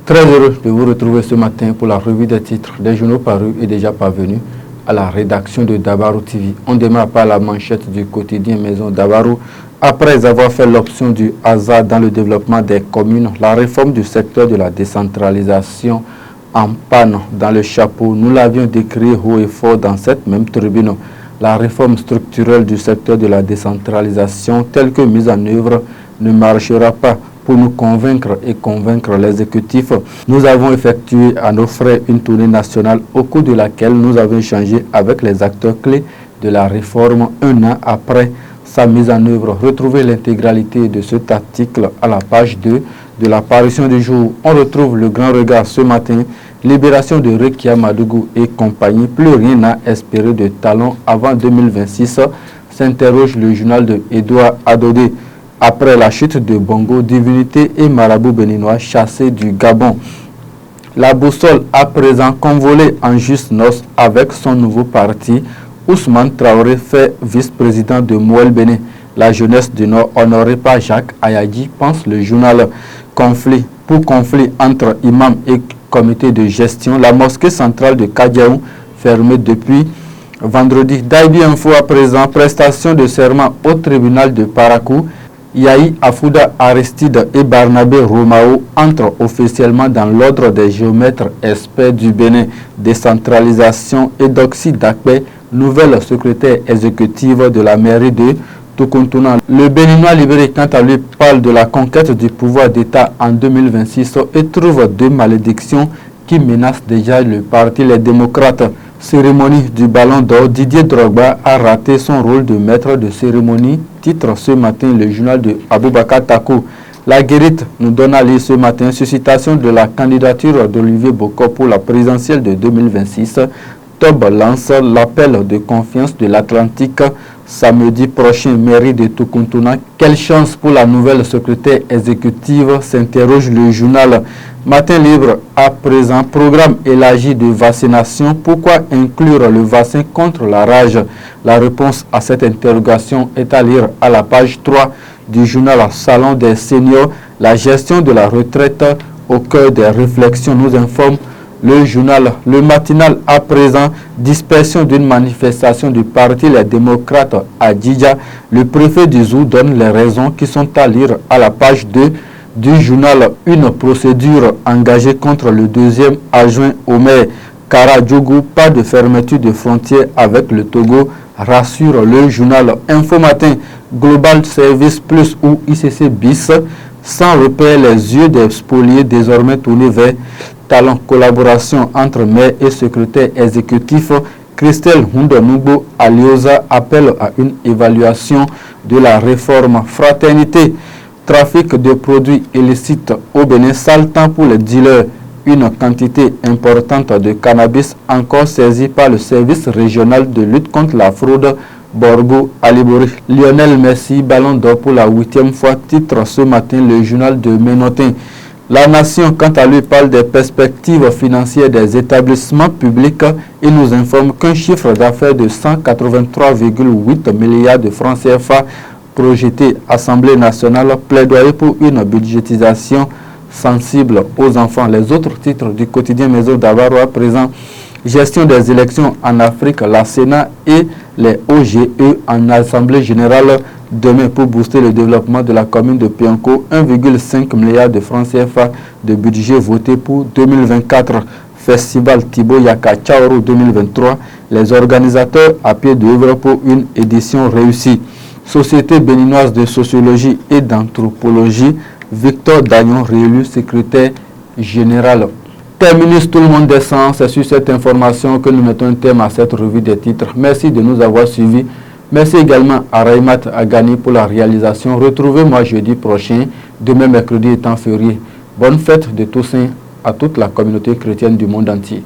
Très heureux de vous retrouver ce matin pour la revue des titres des journaux parus et déjà parvenus à la rédaction de Dabarou TV. On démarre par la manchette du quotidien Maison Dabarou. Après avoir fait l'option du hasard dans le développement des communes, la réforme du secteur de la décentralisation en panne dans le chapeau, nous l'avions décrit haut et fort dans cette même tribune. La réforme structurelle du secteur de la décentralisation telle que mise en œuvre ne marchera pas pour nous convaincre et convaincre l'exécutif. Nous avons effectué à nos frais une tournée nationale au cours de laquelle nous avons échangé avec les acteurs clés de la réforme un an après sa mise en œuvre. Retrouvez l'intégralité de cet article à la page 2 de l'apparition du jour. On retrouve le grand regard ce matin. Libération de Rekia Madougou et compagnie. Plus rien à espérer de talent avant 2026, s'interroge le journal de Edouard Adodé. Après la chute de Bongo, divinité et marabout béninois chassés du Gabon. La boussole à présent convolée en juste noces avec son nouveau parti. Ousmane Traoré fait vice-président de Mouel Bénin. La jeunesse du Nord honorée par Jacques Ayadi, pense le journal. Conflit entre imams et comité de gestion. La mosquée centrale de Kadiaou fermée depuis vendredi. Daibi Info à présent, prestation de serment au tribunal de Parakou. Yahi Afouda Aristide et Barnabé Romao entrent officiellement dans l'ordre des géomètres experts du Bénin. Décentralisation et Doxy Dakbe, nouvelle secrétaire exécutive de la mairie de Tukuntuna. Le Béninois libéré, quant à lui, parle de la conquête du pouvoir d'État en 2026 et trouve deux malédictions qui menacent déjà le parti Les Démocrates. Cérémonie du Ballon d'Or, Didier Drogba a raté son rôle de maître de cérémonie, titre ce matin le journal de Aboubakar Takou. La guérite nous donne à lire ce matin suscitation de la candidature d'Olivier Boko pour la présidentielle de 2026. Tob lance l'appel de confiance de l'Atlantique samedi prochain, mairie de Tukuntuna. Quelle chance pour la nouvelle secrétaire exécutive, s'interroge le journal. Matin libre à présent, programme élargi de vaccination. Pourquoi inclure le vaccin contre la rage? La réponse à cette interrogation est à lire à la page 3 du journal Salon des seniors. La gestion de la retraite au cœur des réflexions, nous informe le journal. Le matinal à présent, dispersion d'une manifestation du parti Les Démocrates à Djidja. Le préfet du Zou donne les raisons qui sont à lire à la page 2 du journal. Une procédure engagée contre le deuxième adjoint au maire Kara Djougou. Pas de fermeture de frontières avec le Togo, rassure le journal. Info Matin, Global Service Plus ou ICC bis. Sans repère, les yeux des spoliés désormais tournés vers talent. Collaboration entre maire et secrétaire exécutif. Christelle Hundonoubo Alioza appelle à une évaluation de la réforme. Fraternité, trafic de produits illicites au Bénin, sale temps pour les dealers. Une quantité importante de cannabis encore saisie par le service régional de lutte contre la fraude Borgo Alibori. Lionel Messi, ballon d'or pour la 8e fois, titre ce matin le journal de Ménotin. La Nation, quant à lui, parle des perspectives financières des établissements publics et nous informe qu'un chiffre d'affaires de 183,8 milliards de francs CFA projeté. Assemblée nationale, plaidoyer pour une budgétisation sensible aux enfants. Les autres titres du quotidien Maison Dabarou à présent. Gestion des élections en Afrique, la Sénat et les OGE en Assemblée générale demain pour booster le développement de la commune de Pianco. 1,5 milliard de francs CFA de budget voté pour 2024. Festival Thibaut Yaka Chaoro 2023. Les organisateurs à pied d'œuvre pour une édition réussie. Société béninoise de sociologie et d'anthropologie, Victor Dagnon réélu secrétaire général. Terminus, tout le monde descend. C'est sur cette information que nous mettons un terme à cette revue des titres. Merci de nous avoir suivis. Merci également à Raimat Agani pour la réalisation. Retrouvez-moi jeudi prochain, demain mercredi étant férié. Bonne fête de Toussaint à toute la communauté chrétienne du monde entier.